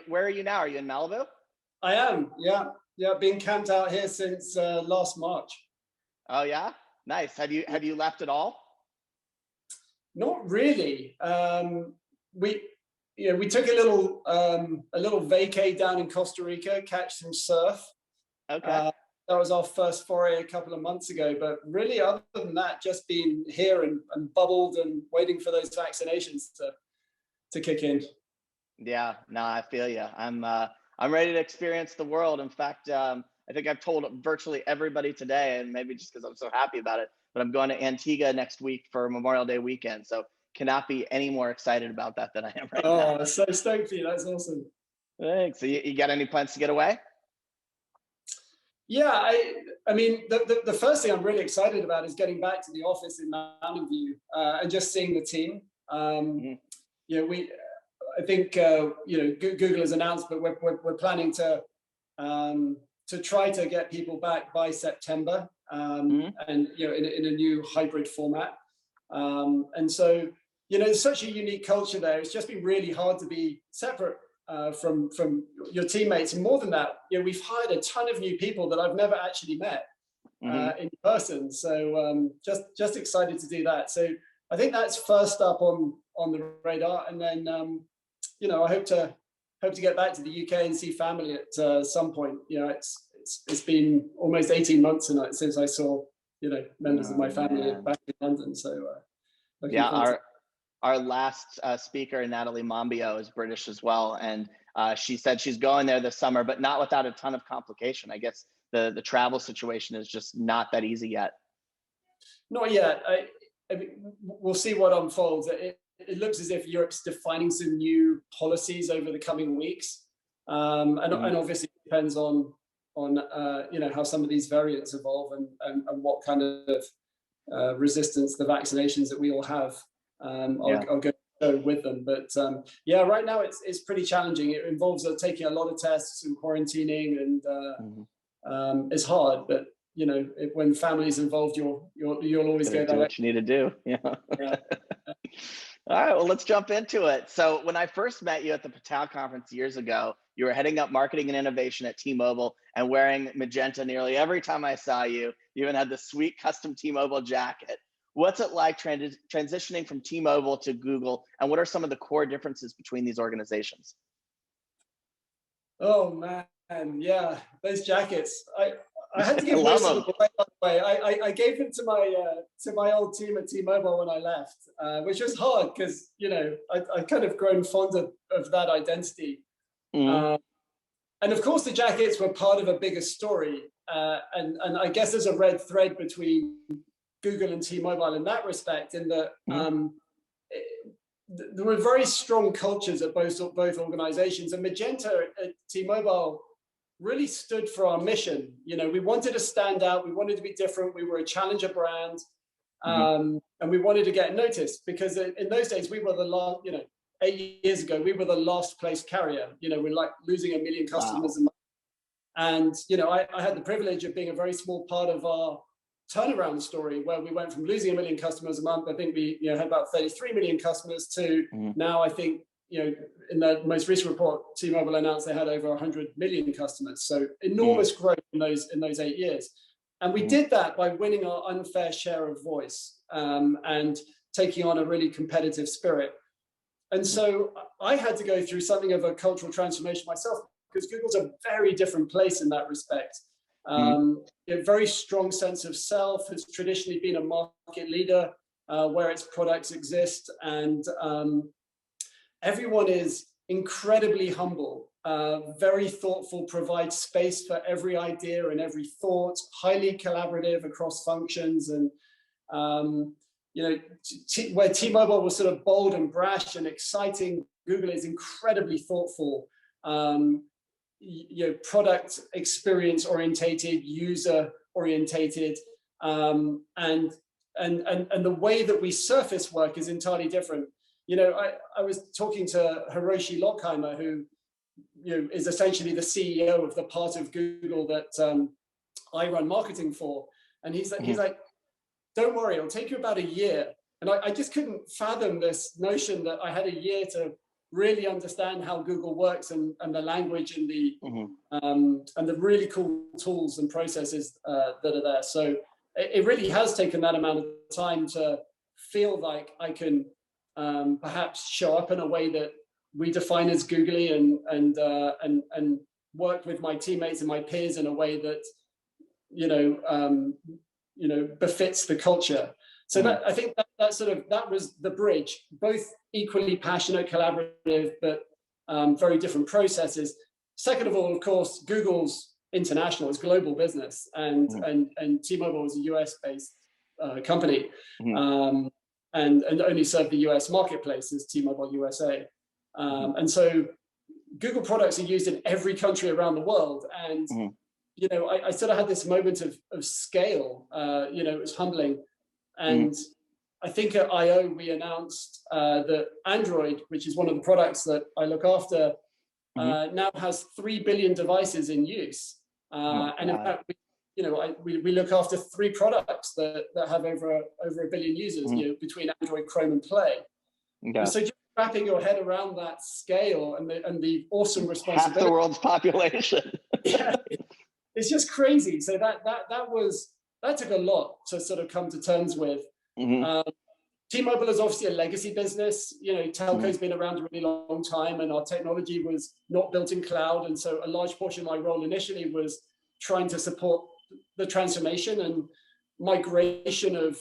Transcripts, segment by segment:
Where are you now? Are you in Malibu? I am, yeah. Yeah, been camped out here since last March. Oh yeah, nice. Have you left at all? Not really. We we took a little vacay down in Costa Rica, catch some surf. Okay. Uh, that was our first foray a couple of months ago. But really, other than that, just been here and bubbled and waiting for those vaccinations to kick in. Yeah, no, I feel you. I'm ready to experience the world. In fact, I think I've told virtually everybody today, and maybe just because I'm so happy about it, but I'm going to Antigua next week for Memorial Day weekend. So cannot be any more excited about that than I am right now. Oh, so stoked for you. That's awesome. Thanks. So you got any plans to get away? Yeah, I mean, the first thing I'm really excited about is getting back to the office in Mountain View and just seeing the team. Mhm. You know, I think Google has announced, but we're planning to try to get people back by September, Mhm. and in a new hybrid format. And so there's such a unique culture there. It's just been really hard to be separate from your teammates, and more than that, we've hired a ton of new people that I've never actually met Mhm. in person. So just excited to do that. So I think that's first up on the radar, and then I hope to get back to the UK and see family at some point. It's been almost 18 months since I saw members of Oh my family man. back in London. So looking Yeah, forward to. our last speaker, Natalie Mombio, is British as well, and she said she's going there this summer, but not without a ton of complication. I guess the travel situation is just not that easy yet. Not yet. I mean, we'll see what unfolds. It looks as if Europe's defining some new policies over the coming weeks, and obviously it depends on how some of these variants evolve and what kind of resistance the vaccinations that we all have are going to go with them. But yeah, right now it's pretty challenging. It involves taking a lot of tests and quarantining, and it's hard. But when family's involved, you'll always Gotta go do that way. what you need to do. Yeah. Yeah. All right, well, let's jump into it. So, when I first met you at the Patel conference years ago, you were heading up marketing and innovation at T-Mobile and wearing magenta nearly every time I saw you. You even had the sweet custom T-Mobile jacket. What's it like transitioning from T-Mobile to Google, and what are some of the core differences between these organizations? Oh man, yeah, those jackets. I had to I give love most of them. them away, by the way. I gave them to my old team at T-Mobile when I left, which was hard because I kind of grown fond of that identity. Mhm. Um, and of course, the jackets were part of a bigger story, and I guess there's a red thread between Google and T-Mobile in that respect, in that Mhm. there were very strong cultures at both organizations, and Magenta at T-Mobile really stood for our mission. We wanted to stand out, we wanted to be different, we were a challenger brand, Mhm. and we wanted to get noticed because in those days we were the last. 8 years ago, we were the last place carrier. We're like losing 1 million customers Wow. a month. And I had the privilege of being a very small part of our turnaround story, where we went from losing 1 million customers a month. I think we had about 33 million customers to Mhm. now. I think in the most recent report, T-Mobile announced they had over 100 million customers. So Mhm. enormous growth in those 8 years. And we Mhm. did that by winning our unfair share of voice, and taking on a really competitive spirit. And Mhm. so I had to go through something of a cultural transformation myself, because Google's a very different place in that respect. Mhm. A very strong sense of self, has traditionally been a market leader where its products exist, and everyone is incredibly humble, very thoughtful, provides space for every idea and every thought, highly collaborative across functions, and where T-Mobile was sort of bold and brash and exciting, Google is incredibly thoughtful, product experience orientated, user orientated, and the way that we surface work is entirely different. I was talking to Hiroshi Lockheimer, who is essentially the CEO of the part of Google that I run marketing for, and he's Mhm. like, don't worry, it'll take you about a year. And I just couldn't fathom this notion that I had a year to really understand how Google works and the language and the really cool tools and processes that are there. So it really has taken that amount of time to feel like I can perhaps show up in a way that we define as googly and work with my teammates and my peers in a way that befits the culture. So that, I think that was the bridge, both equally passionate, collaborative, but very different processes. Second of all, of course, Google's international, it's global business, and T-Mobile is a US-based company, and only serve the US marketplace as T-Mobile USA. And so Google products are used in every country around the world. And, I sort of had this moment of scale, it was humbling. And I think at I/O we announced that Android, which is one of the products that I look after, now has 3 billion devices in use. And in fact, we look after 3 products that have over a billion users, between Android, Chrome, and Play. Okay. So just wrapping your head around that scale and the awesome responsibility. Half the world's population. Yeah, it's just crazy. So that took a lot to sort of come to terms with. T-Mobile is obviously a legacy business. Telco's been around a really long time, and our technology was not built in cloud. And so a large portion of my role initially was trying to support the transformation and migration of,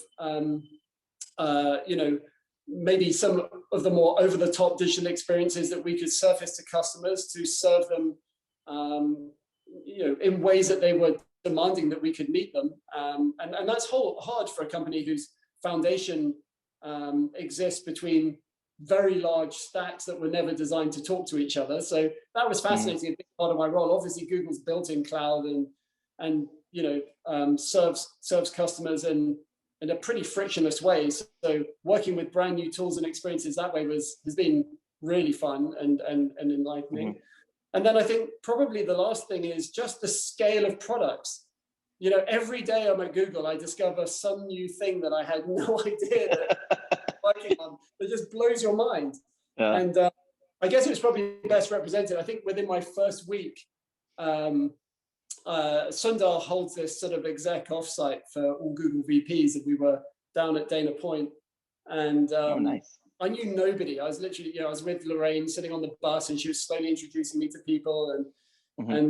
maybe some of the more over-the-top digital experiences that we could surface to customers to serve them, in ways that they were demanding that we could meet them. And that's hard for a company whose foundation exists between very large stacks that were never designed to talk to each other. So that was fascinating, a big part of my role. Obviously, Google's built in cloud and serves customers in a pretty frictionless way. So working with brand new tools and experiences that way has been really fun and enlightening. And then I think probably the last thing is just the scale of products. Every day I'm at Google, I discover some new thing that I had no idea that I'm working on that just blows your mind. Yeah. And I guess it was probably best represented. I think within my first week, Sundar holds this sort of exec offsite for all Google VPs, and we were down at Dana Point, and nice. I knew nobody. I was literally, I was with Lorraine sitting on the bus, and she was slowly introducing me to people, and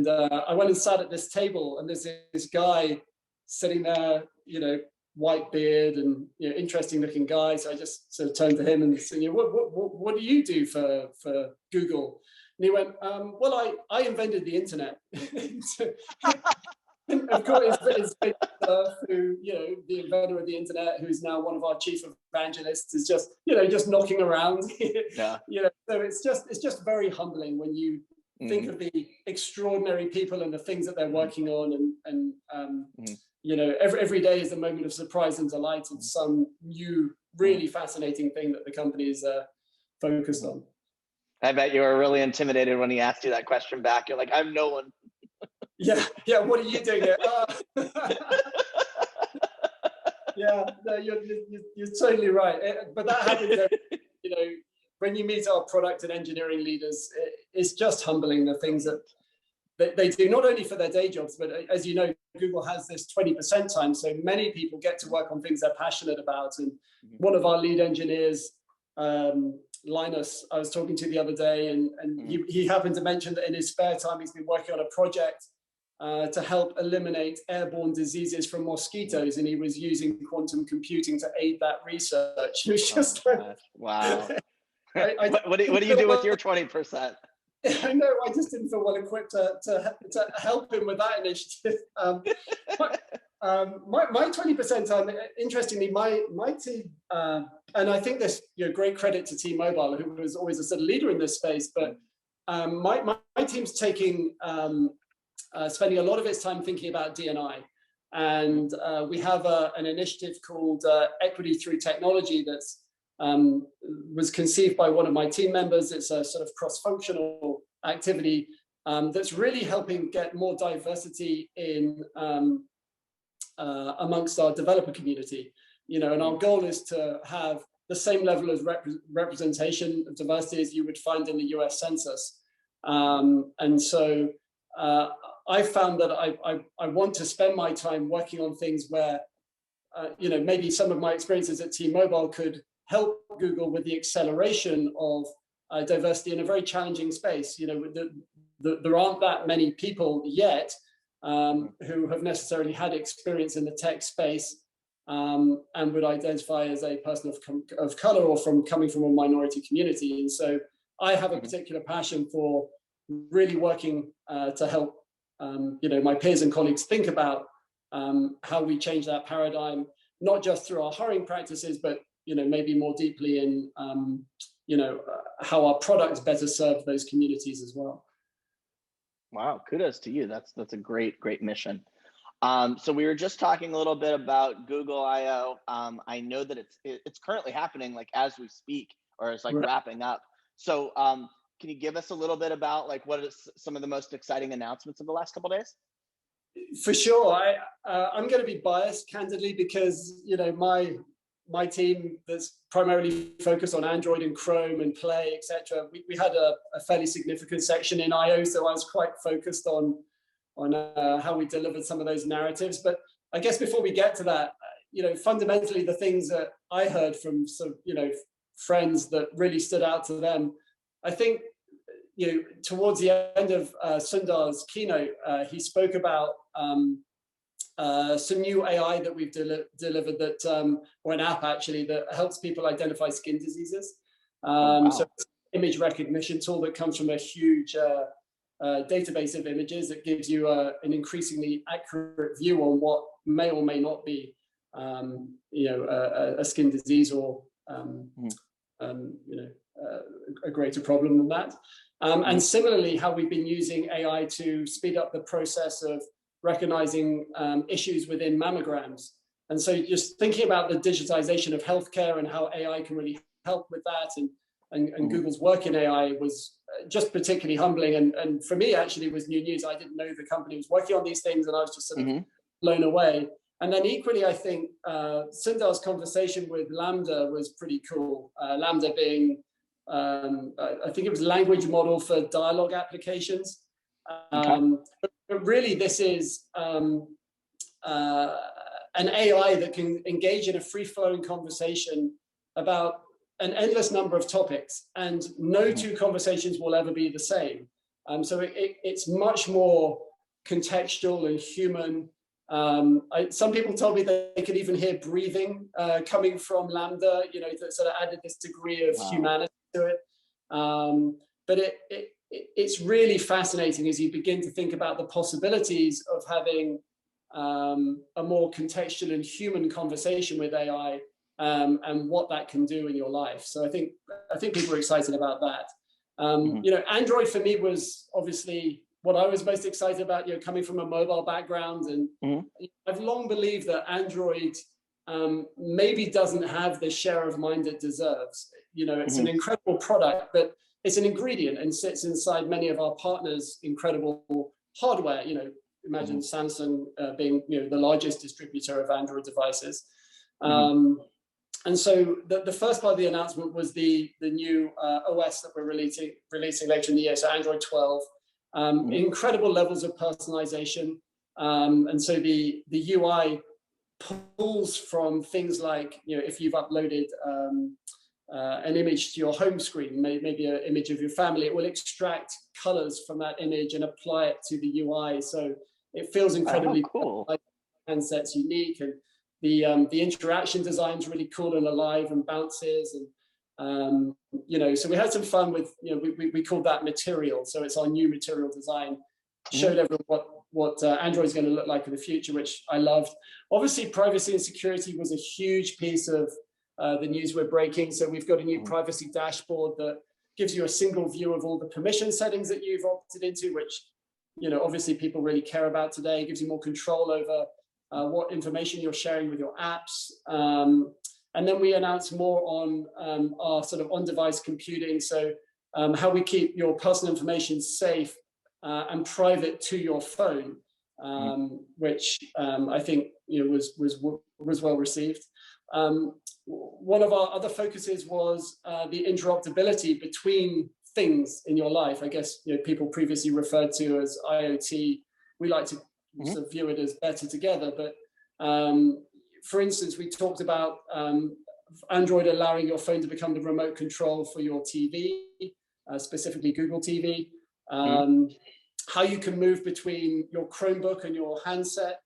I went and sat at this table, and there's this guy sitting there, white beard and interesting looking guy. So I just sort of turned to him and said, what do you do for Google? And he went, well, I invented the internet. And of course, it's who, the inventor of the internet, who's now one of our chief evangelists, is just, just knocking around. Yeah. So it's just very humbling when you think of the extraordinary people and the things that they're working on, and every day is a moment of surprise and delight of some new, really fascinating thing that the company is focused on. I bet you were really intimidated when he asked you that question back. You're like, I'm no one. Yeah. What are you doing here? Yeah, no, you're totally right. But that happens, when you meet our product and engineering leaders, it's just humbling the things that they do, not only for their day jobs, but as you know, Google has this 20% time. So many people get to work on things they're passionate about. And one of our lead engineers, Linus, I was talking to the other day, and he happened to mention that in his spare time, he's been working on a project to help eliminate airborne diseases from mosquitoes. And he was using quantum computing to aid that research. It was just wow. What do you do with your 20%? I know, I just didn't feel well equipped to help him with that initiative. My 20% time, interestingly, my team, and I think this, great credit to T-Mobile, who was always a sort of leader in this space, but my team's taking, spending a lot of its time thinking about D&I. And we have an initiative called Equity Through Technology that's was conceived by one of my team members. It's a sort of cross-functional activity that's really helping get more diversity in amongst our developer community. And our goal is to have the same level of representation of diversity as you would find in the US Census. And so I found that I want to spend my time working on things where, maybe some of my experiences at T-Mobile could help Google with the acceleration of diversity in a very challenging space. There aren't that many people yet who have necessarily had experience in the tech space and would identify as a person of color or coming from a minority community. And so I have a particular passion for really working to help my peers and colleagues think about how we change that paradigm, not just through our hiring practices, but maybe more deeply in how our products better serve those communities as well. Wow, kudos to you. That's a great mission. So we were just talking a little bit about Google I/O. I know that it's currently happening like as we speak, or it's like wrapping up. So can you give us a little bit about like what is some of the most exciting announcements of the last couple of days? For sure. I'm going to be biased, candidly, because my team that's primarily focused on Android and Chrome and Play, etc. We had a fairly significant section in I/O, so I was quite focused on how we delivered some of those narratives. But I guess before we get to that, fundamentally the things that I heard from friends that really stood out to them, I think towards the end of Sundar's keynote, he spoke about some new AI that we've delivered or an app actually that helps people identify skin diseases. So it's an image recognition tool that comes from a huge database of images that gives you an increasingly accurate view on what may or may not be a skin disease or a greater problem than that. And similarly, how we've been using AI to speed up the process of recognizing issues within mammograms. And so just thinking about the digitization of healthcare and how AI can really help with that, and Google's work in AI was just particularly humbling. And for me, actually, it was new news. I didn't know the company was working on these things, and I was just sort of blown away. And then equally, I think Sundar's conversation with Lambda was pretty cool. Lambda being, I think it was a language model for dialogue applications. But really, this is an AI that can engage in a free-flowing conversation about an endless number of topics, and no two conversations will ever be the same. So it's much more contextual and human. Some people told me that they could even hear breathing coming from Lambda, that sort of added this degree of humanity to it. But it's really fascinating as you begin to think about the possibilities of having a more contextual and human conversation with AI, and what that can do in your life. So I think people are excited about that. Android for me was obviously what I was most excited about, coming from a mobile background. And I've long believed that Android maybe doesn't have the share of mind it deserves. It's an incredible product, but it's an ingredient and sits inside many of our partners' incredible hardware. Imagine Samsung being the largest distributor of Android devices. And so the first part of the announcement was the new OS that we're releasing later in the year, so Android 12. Incredible levels of personalization. And so the UI pulls from things like, if you've uploaded an image to your home screen, maybe an image of your family, it will extract colors from that image and apply it to the UI. So it feels incredibly cool. Like handset's unique, and the interaction design's really cool and alive and bounces. And so we had some fun with, we called that material. So it's our new material design. Showed everyone what Android's going to look like in the future, which I loved. Obviously, privacy and security was a huge piece of the news we're breaking. So we've got a new privacy dashboard that gives you a single view of all the permission settings that you've opted into, which, obviously people really care about today. It gives you more control over what information you're sharing with your apps. And then we announced more on our sort of on-device computing. So how we keep your personal information safe and private to your phone, which I think was well received. One of our other focuses was the interoperability between things in your life. I guess people previously referred to as IoT. We like to sort of view it as better together. But for instance, we talked about Android allowing your phone to become the remote control for your TV, specifically Google TV. How you can move between your Chromebook and your handset.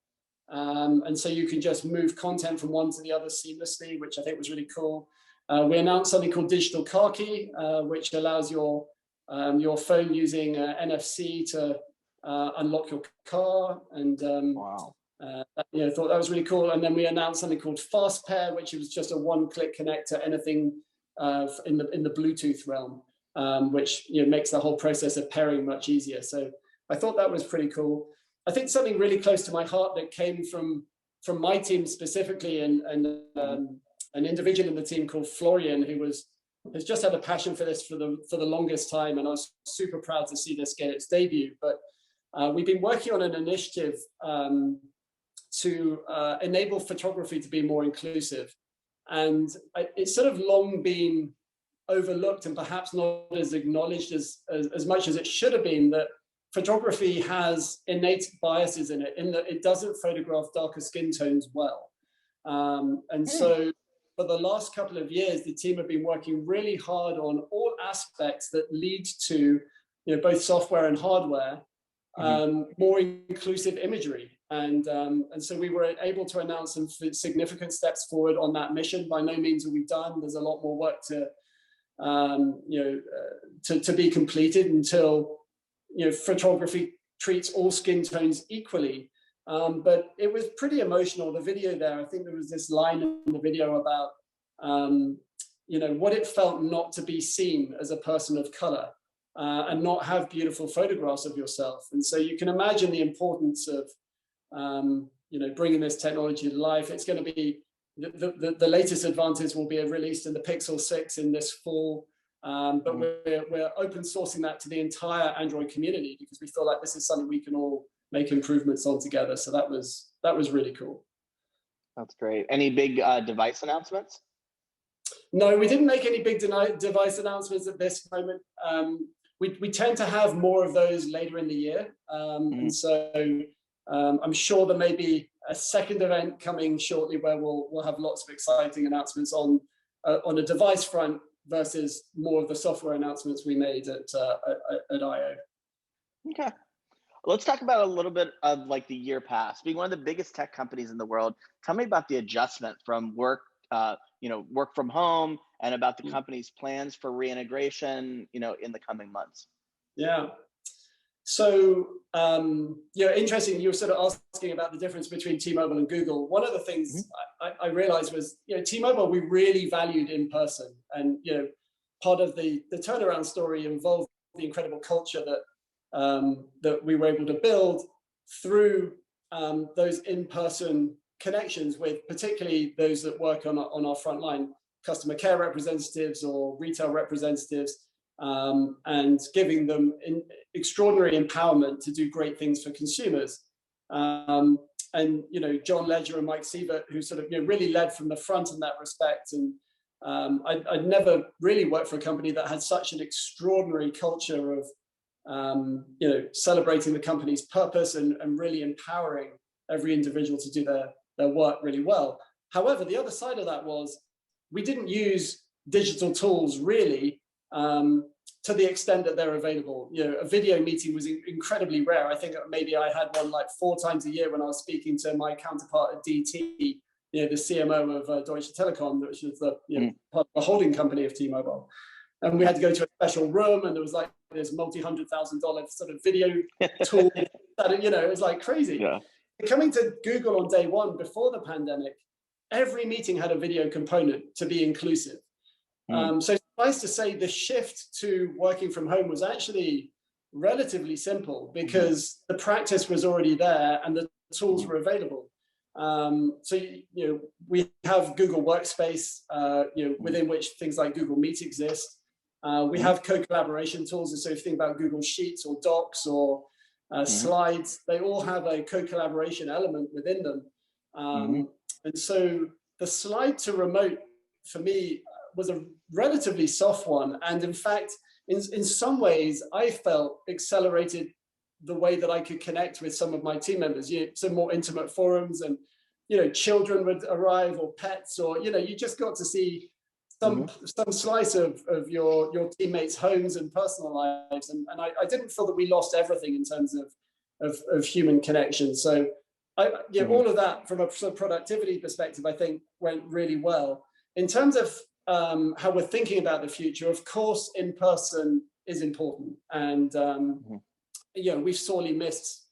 And so you can just move content from one to the other seamlessly, which I think was really cool. We announced something called Digital Car Key, which allows your phone using NFC to unlock your car. And Wow. thought that was really cool. And then we announced something called Fast Pair, which was just a one-click connect to anything in the Bluetooth realm, which makes the whole process of pairing much easier. So I thought that was pretty cool. I think something really close to my heart that came from my team specifically, and an individual in the team called Florian, who has just had a passion for this for the longest time, and I was super proud to see this get its debut. But we've been working on an initiative to enable photography to be more inclusive, and it's sort of long been overlooked and perhaps not as acknowledged as much as it should have been, that photography has innate biases in it, in that it doesn't photograph darker skin tones well. And so for the last couple of years, the team have been working really hard on all aspects that lead to both software and hardware, more inclusive imagery. And so we were able to announce some significant steps forward on that mission. By no means are we done. There's a lot more work to be completed until photography treats all skin tones equally. But it was pretty emotional, the video there. I think there was this line in the video about what it felt not to be seen as a person of color, and not have beautiful photographs of yourself. And so you can imagine the importance of bringing this technology to life. It's going to be the latest advances will be released in the Pixel 6 in this fall. But we're open sourcing that to the entire Android community, because we feel like this is something we can all make improvements on together. So that was really cool. That's great. Any big device announcements? No, we didn't make any big device announcements at this moment. We tend to have more of those later in the year. And so I'm sure there may be a second event coming shortly where we'll have lots of exciting announcements on a device front, versus more of the software announcements we made at I/O. Okay. Let's talk about a little bit of like the year past. Being one of the biggest tech companies in the world, tell me about the adjustment from work from home, and about the company's plans for reintegration, in the coming months. Yeah. So, interesting. You were sort of asking about the difference between T-Mobile and Google. One of the things I realized was, T-Mobile, we really valued in person, and part of the turnaround story involved the incredible culture that we were able to build through those in-person connections with, particularly those that work on our front line, customer care representatives or retail representatives. And giving them extraordinary empowerment to do great things for consumers. And John Ledger and Mike Sievert, who sort of really led from the front in that respect. And I'd never really worked for a company that had such an extraordinary culture of celebrating the company's purpose and really empowering every individual to do their work really well. However, the other side of that was we didn't use digital tools really to the extent that they're available. A video meeting was incredibly rare. I think maybe I had one like 4 times a year when I was speaking to my counterpart at DT, the CMO of Deutsche Telekom, which is the part of the holding company of T-Mobile. And we had to go to a special room, and there was like this multi-$100,000 sort of video tool that, it was like crazy. Yeah. Coming to Google on day one before the pandemic, every meeting had a video component to be inclusive. So suffice to say, the shift to working from home was actually relatively simple, because the practice was already there and the tools were available. So we have Google Workspace, within which things like Google Meet exist. We have co-collaboration tools, and so if you think about Google Sheets or Docs or Slides, they all have a co-collaboration element within them. And so the slide to remote for me was a relatively soft one. And in fact, in some ways, I felt accelerated the way that I could connect with some of my team members, some more intimate forums, and, children would arrive, or pets, or, you just got to see some slice of your teammates' homes and personal lives. And I didn't feel that we lost everything in terms of human connection. So all of that from a sort of productivity perspective, I think went really well. In terms of how we're thinking about the future, of course, in person is important. And, we've sorely missed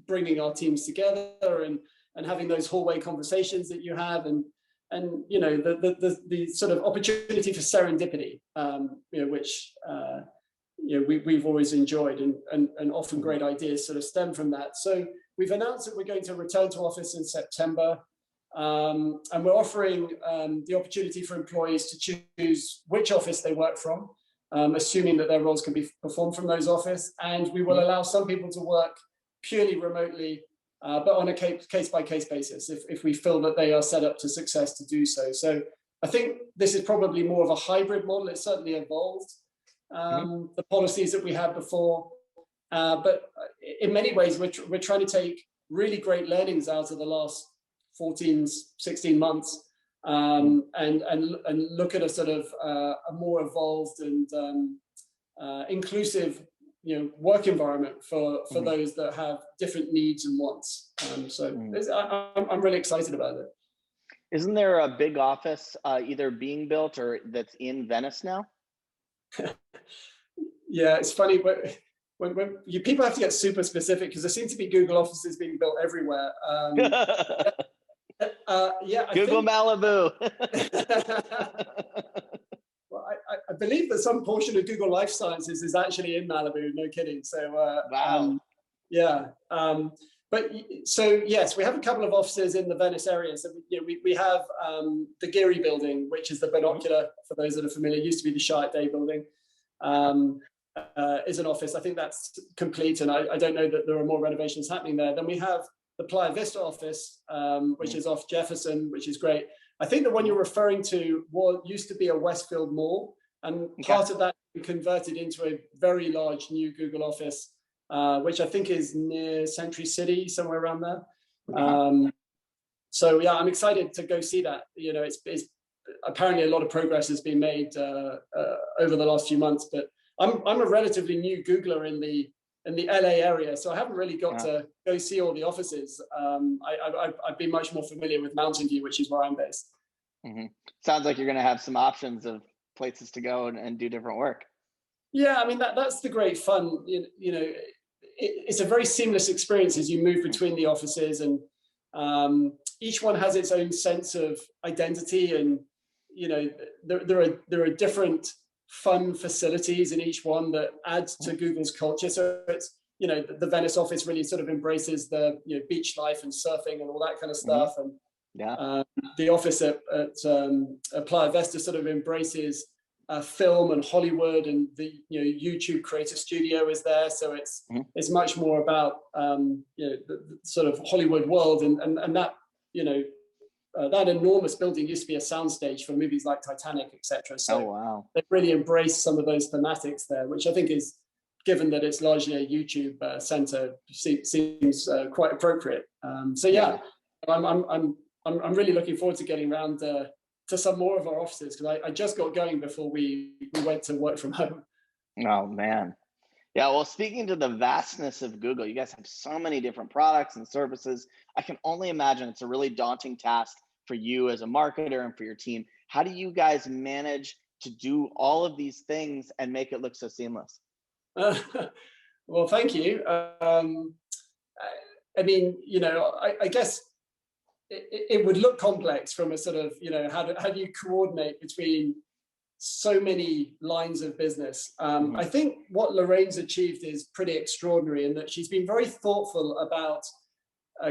bringing our teams together and having those hallway conversations that you have, and the sort of opportunity for serendipity, which we've always enjoyed, and often great ideas sort of stem from that. So we've announced that we're going to return to office in September, and we're offering the opportunity for employees to choose which office they work from, assuming that their roles can be performed from those offices. And we will allow some people to work purely remotely, but on a case-by-case basis, if we feel that they are set up to success to do so. So I think this is probably more of a hybrid model. It's certainly evolved the policies that we had before, but in many ways, we're trying to take really great learnings out of the last 14, 16 months, and look at a sort of a more evolved and inclusive work environment for those that have different needs and wants. I'm really excited about it. Isn't there a big office either being built or that's in Venice now? Yeah, it's funny, but when people have to get super specific, because there seem to be Google offices being built everywhere. Google Malibu. Well, I believe that some portion of Google Life Sciences is actually in Malibu. No kidding. So wow. But so yes, we have a couple of offices in the Venice area. So we have the Geary building, which is the binocular, for those that are familiar. It used to be the Shark Day building. Is an office. I think that's complete, and I don't know that there are more renovations happening there. Then we have the Playa Vista office, which is off Jefferson, which is great. I think the one you're referring to used to be a Westfield mall, and part of that we converted into a very large new Google office, which I think is near Century City, somewhere around there. So yeah, I'm excited to go see that. It's apparently a lot of progress has been made over the last few months, but I'm a relatively new Googler in the LA area, so I haven't really got to go see all the offices. I've been much more familiar with Mountain View, which is where I'm based. Sounds like you're going to have some options of places to go and do different work. Yeah, I mean that's the great fun. It's a very seamless experience as you move between the offices, and each one has its own sense of identity, and there are different fun facilities in each one that adds to Google's culture. So it's, the Venice office really sort of embraces the beach life and surfing and all that kind of stuff. And the office at Playa Vista sort of embraces film and Hollywood, and the YouTube creative studio is there. So it's much more about the sort of Hollywood world, and that that enormous building used to be a soundstage for movies like Titanic, etc. So they've really embraced some of those thematics there, which I think is, given that it's largely a YouTube center, seems quite appropriate. I'm really looking forward to getting around to some more of our offices, because I just got going before we went to work from home. Oh man. Yeah, well, speaking to the vastness of Google, you guys have so many different products and services. I can only imagine it's a really daunting task for you as a marketer and for your team. How do you guys manage to do all of these things and make it look so seamless? Well, thank you. I mean, I guess it would look complex from a sort of, how do you coordinate between so many lines of business. I think what Lorraine's achieved is pretty extraordinary, in that she's been very thoughtful about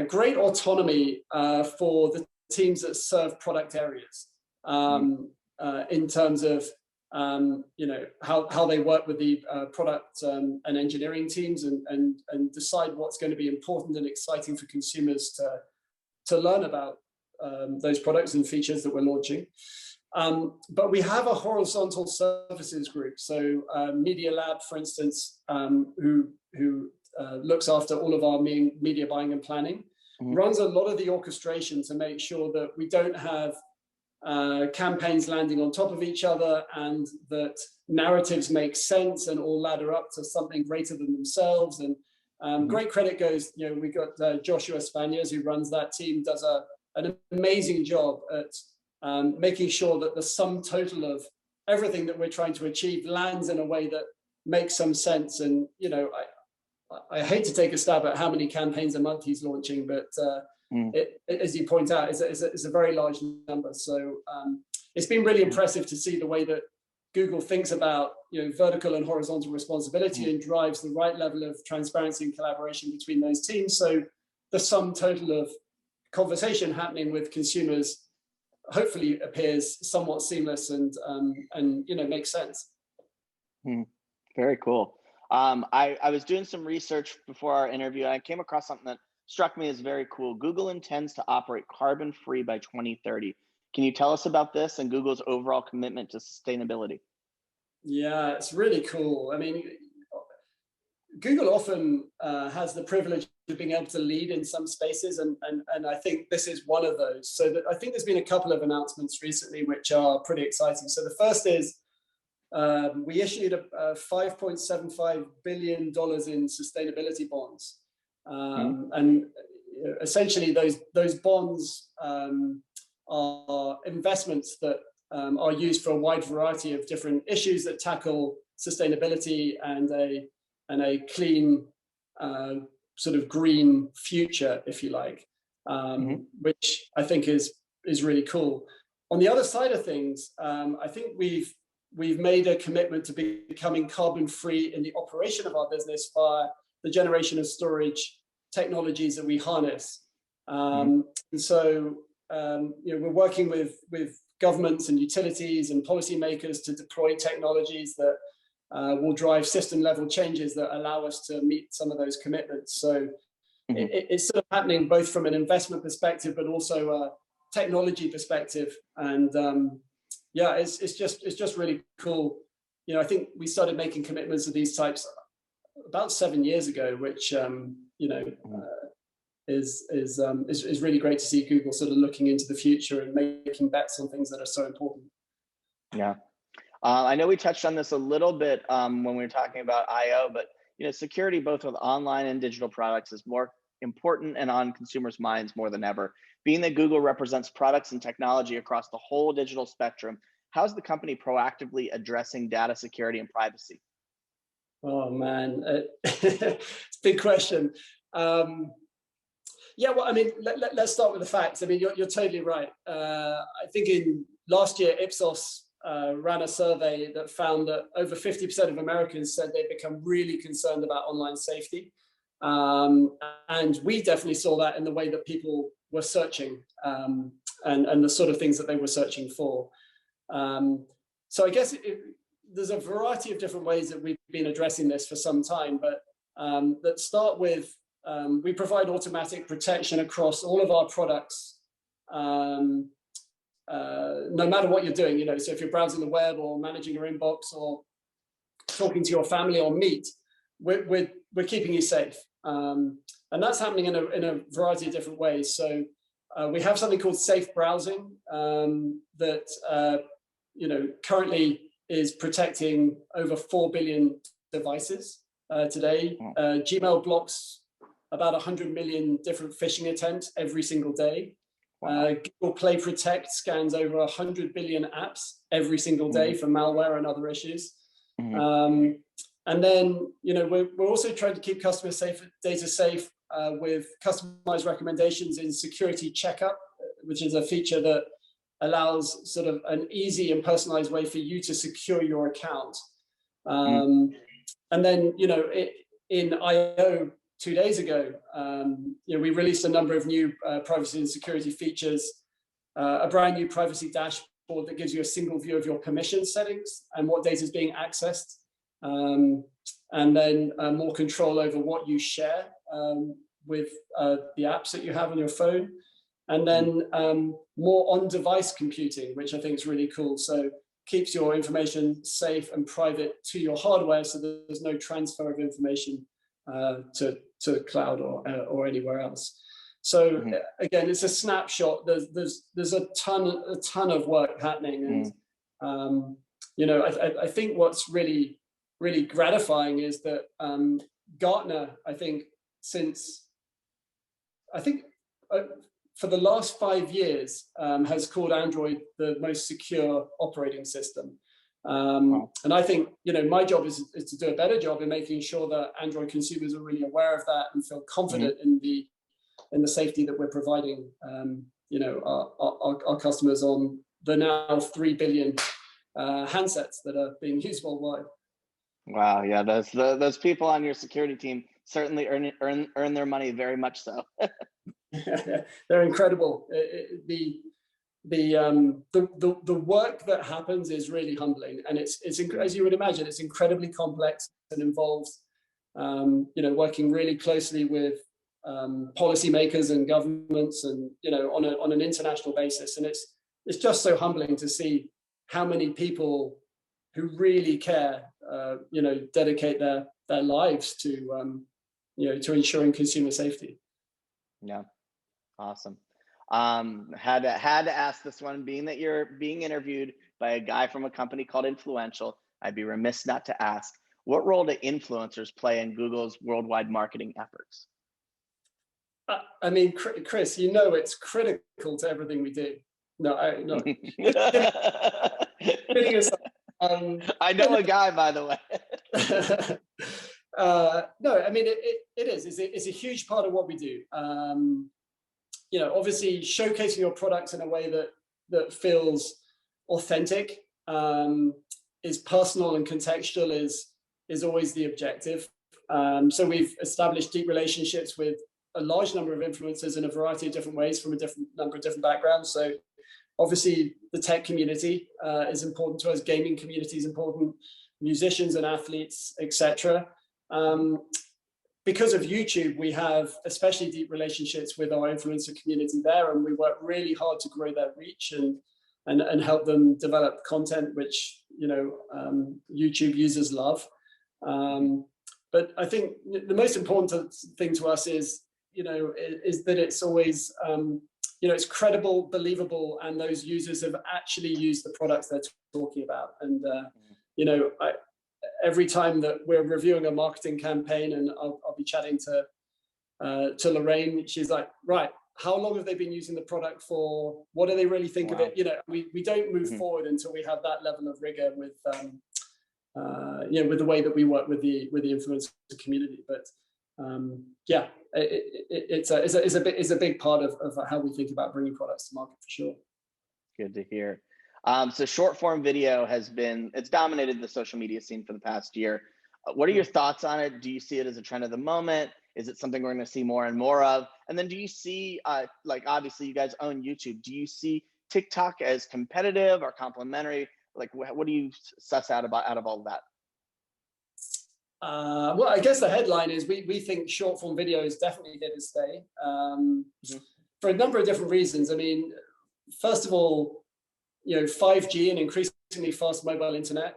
great autonomy for the teams that serve product areas, in terms of how they work with the product and engineering teams, and decide what's going to be important and exciting for consumers to learn about those products and features that we're launching. But we have a horizontal services group. So Media Lab, for instance, who looks after all of our media buying and planning, runs a lot of the orchestration to make sure that we don't have campaigns landing on top of each other, and that narratives make sense and all ladder up to something greater than themselves. And great credit goes, we got Joshua Spaniers, who runs that team, does an amazing job at making sure that the sum total of everything that we're trying to achieve lands in a way that makes some sense. And I hate to take a stab at how many campaigns a month he's launching, but as you point out, it's a very large number. So it's been really impressive to see the way that Google thinks about vertical and horizontal responsibility and drives the right level of transparency and collaboration between those teams. So the sum total of conversation happening with consumers hopefully appears somewhat seamless and makes sense. Very cool. I was doing some research before our interview, and I came across something that struck me as very cool. Google intends to operate carbon-free by 2030. Can you tell us about this and Google's overall commitment to sustainability? Yeah, it's really cool. I mean, Google often has the privilege of being able to lead in some spaces, and I think this is one of those. So I think there's been a couple of announcements recently which are pretty exciting. So the first is we issued a $5.75 billion in sustainability bonds. And essentially those bonds are investments that are used for a wide variety of different issues that tackle sustainability and a clean sort of green future, if you like, which I think is really cool. On the other side of things, I think we've made a commitment to becoming carbon free in the operation of our business via the generation of storage technologies that we harness. And so we're working with governments and utilities and policymakers to deploy technologies that will drive system level changes that allow us to meet some of those commitments. So it's sort of happening both from an investment perspective, but also a technology perspective. And it's just really cool. I think we started making commitments of these types about 7 years ago, which is really great to see Google sort of looking into the future and making bets on things that are so important. Yeah. I know we touched on this a little bit when we were talking about I/O, but security both with online and digital products is more important and on consumers' minds more than ever. Being that Google represents products and technology across the whole digital spectrum, how's the company proactively addressing data security and privacy? Oh man, it's a big question. Well, I mean, let's start with the facts. I mean, you're totally right. I think in last year, Ipsos ran a survey that found that over 50% of Americans said they'd become really concerned about online safety. And we definitely saw that in the way that people were searching and the sort of things that they were searching for. So I guess there's a variety of different ways that we've been addressing this for some time, but that start with we provide automatic protection across all of our products, no matter what you're doing. So if you're browsing the web or managing your inbox or talking to your family or Meet, we're keeping you safe, and that's happening in a variety of different ways. So we have something called safe browsing that currently is protecting over 4 billion devices today. Gmail blocks about 100 million different phishing attempts every single day. Wow. Google Play Protect scans over 100 billion apps every single day for malware and other issues. And then, we're also trying to keep customer data safe with customized recommendations in Security Checkup, which is a feature that allows sort of an easy and personalized way for you to secure your account. And then, in I/O 2 days ago, we released a number of new privacy and security features, a brand new privacy dashboard that gives you a single view of your permission settings and what data is being accessed, and then more control over what you share with the apps that you have on your phone. And then more on-device computing, which I think is really cool. So keeps your information safe and private to your hardware, so there's no transfer of information to cloud or anywhere else. So again, it's a snapshot. There's a ton of work happening, and you know, I think what's really gratifying is that Gartner, I think for the last 5 years, has called Android the most secure operating system. Wow. And I think, you know, my job is to do a better job in making sure that Android consumers are really aware of that and feel confident in the safety that we're providing, you know, our customers on the now 3 billion handsets that are being used worldwide. Wow, yeah, those people on your security team certainly earn their money, very much so. They're incredible. The work that happens is really humbling, and it's as you would imagine, it's incredibly complex and involves you know, working really closely with policymakers and governments, and you know, on an international basis. And it's just so humbling to see how many people who really care, you know, dedicate their lives to you know, to ensuring consumer safety. Yeah. Awesome. Had to ask this one, being that you're being interviewed by a guy from a company called Influential, I'd be remiss not to ask, what role do influencers play in Google's worldwide marketing efforts? I mean, Chris, you know, it's critical to everything we do. No. I know a guy, by the way. No, I mean, it is. It's a huge part of what we do. You know, obviously showcasing your products in a way that feels authentic, is personal and contextual is always the objective. So we've established deep relationships with a large number of influencers in a variety of different ways from a number of different backgrounds. So obviously the tech community is important to us, gaming community is important, musicians and athletes, etc. Because of YouTube, we have especially deep relationships with our influencer community there, and we work really hard to grow their reach and help them develop content which, you know, YouTube users love. But I think the most important thing to us is, you know, is that it's always, you know, it's credible, believable, and those users have actually used the products they're talking about. And you know, every time that we're reviewing a marketing campaign, and I'll be chatting to Lorraine, she's like, right, how long have they been using the product for? What do they really think of it? You know, we don't move forward until we have that level of rigor with, you know, with the way that we work with the influencer community. But yeah, it's a big part of how we think about bringing products to market, for sure. Good to hear. So short form video it's dominated the social media scene for the past year. What are your thoughts on it? Do you see it as a trend of the moment? Is it something we're going to see more and more of? And then do you see, like, obviously you guys own YouTube. Do you see TikTok as competitive or complementary? Like, what do you suss out of all of that? Well, I guess the headline is we think short form video is definitely here to stay, for a number of different reasons. I mean, first of all, you know, 5G and increasingly fast mobile internet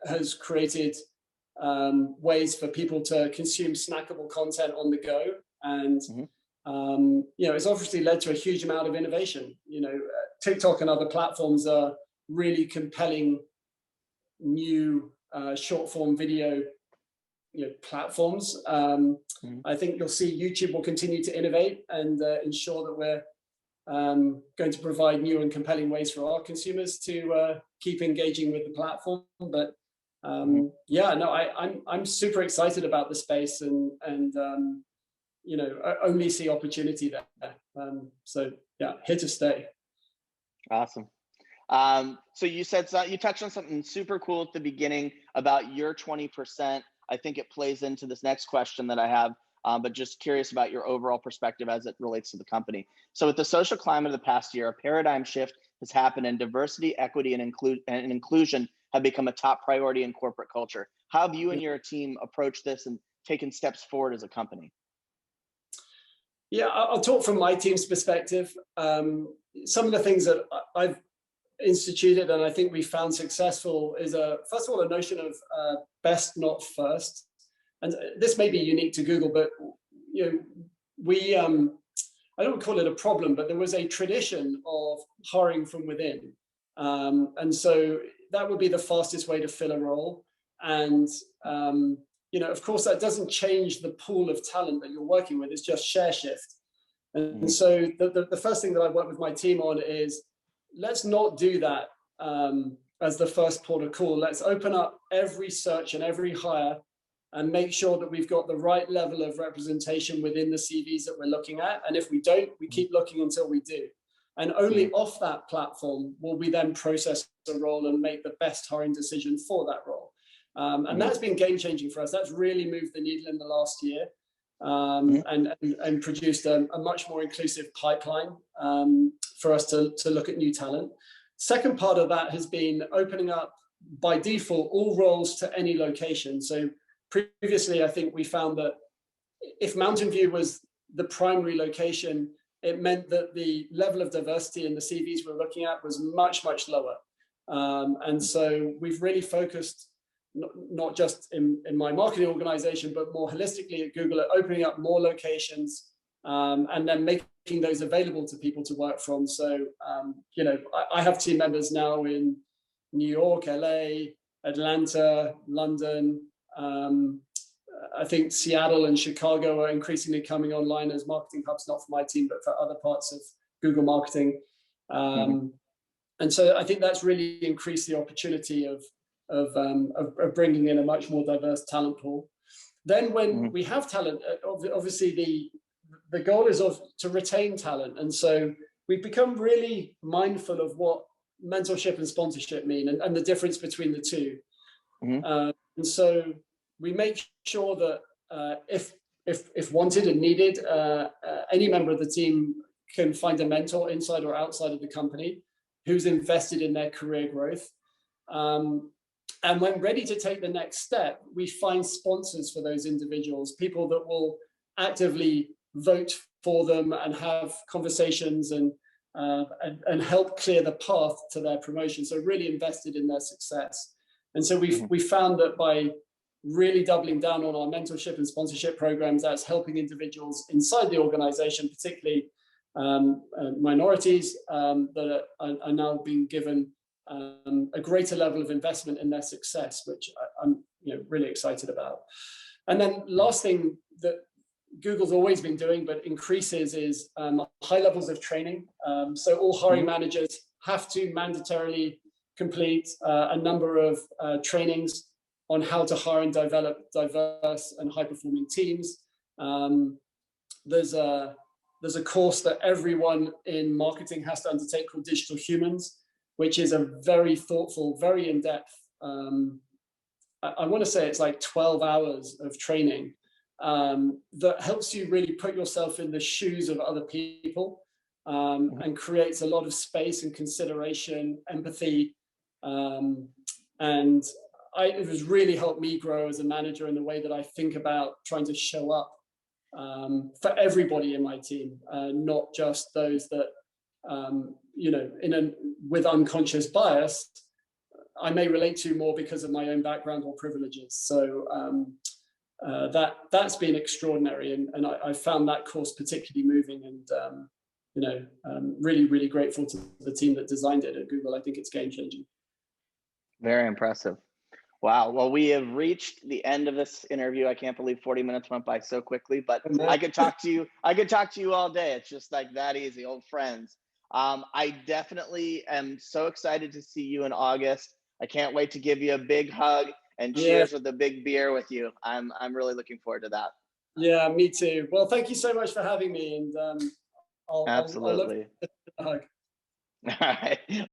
has created ways for people to consume snackable content on the go, and you know, it's obviously led to a huge amount of innovation. You know, TikTok and other platforms are really compelling new short form video, you know, platforms. I think you'll see YouTube will continue to innovate and ensure that we're going to provide new and compelling ways for our consumers to keep engaging with the platform. But yeah, no, I'm super excited about the space, and you know, I only see opportunity there. So yeah, here to stay. Awesome. So you touched on something super cool at the beginning about your 20%. I think it plays into this next question that I have, but just curious about your overall perspective as it relates to the company. So with the social climate of the past year, a paradigm shift has happened, and diversity, equity, and inclusion have become a top priority in corporate culture. How have you and your team approached this and taken steps forward as a company? Yeah, I'll talk from my team's perspective. Some of the things that I've instituted and I think we found successful is first of all, a notion of best, not first. And this may be unique to Google, but you know, we I don't call it a problem, but there was a tradition of hiring from within. And so that would be the fastest way to fill a role. And you know, of course, that doesn't change the pool of talent that you're working with. It's just share shift. And so the first thing that I work with my team on is, let's not do that as the first port of call. Let's open up every search and every hire and make sure that we've got the right level of representation within the CVs that we're looking at. And if we don't, we keep looking until we do. And only off that platform will we then process a role and make the best hiring decision for that role. And that's been game changing for us. That's really moved the needle in the last year. And produced a much more inclusive pipeline for us to look at new talent. Second part of that has been opening up by default all roles to any location. So previously, I think we found that if Mountain View was the primary location, it meant that the level of diversity in the CVs we're looking at was much, much lower. And so we've really focused not just in my marketing organization, but more holistically at Google, at opening up more locations and then making those available to people to work from. So, you know, I have team members now in New York, LA, Atlanta, London. I think Seattle and Chicago are increasingly coming online as marketing hubs, not for my team, but for other parts of Google marketing. And so I think that's really increased the opportunity of bringing in a much more diverse talent pool. Then when we have talent, obviously the goal is to retain talent. And so we've become really mindful of what mentorship and sponsorship mean and the difference between the two. And so we make sure that if wanted and needed, any member of the team can find a mentor inside or outside of the company who's invested in their career growth. And when ready to take the next step, we find sponsors for those individuals, people that will actively vote for them and have conversations and help clear the path to their promotion. So really invested in their success. And so we found that by really doubling down on our mentorship and sponsorship programs, that's helping individuals inside the organization, particularly minorities that are now being given a greater level of investment in their success, which I'm really excited about. And then last thing that Google's always been doing, but increases, is high levels of training. So all hiring managers have to mandatorily complete a number of trainings on how to hire and develop diverse and high-performing teams. There's a course that everyone in marketing has to undertake called Digital Humans, which is a very thoughtful, very in-depth, I want to say it's like 12 hours of training that helps you really put yourself in the shoes of other people and creates a lot of space and consideration, empathy. And it has really helped me grow as a manager in the way that I think about trying to show up for everybody in my team, not just those that, with unconscious bias, I may relate to more because of my own background or privileges. So that's been extraordinary, and I found that course particularly moving, and really, really grateful to the team that designed it at Google. I think it's game changing. Very impressive. Wow. Well, we have reached the end of this interview. I can't believe 40 minutes went by so quickly, but I could talk to you. I could talk to you all day. It's just like that easy, old friends. I definitely am so excited to see you in August. I can't wait to give you a big hug and cheers with a big beer with you. I'm really looking forward to that. Yeah, me too. Well, thank you so much for having me, and Absolutely. I'll look for the hug. All right.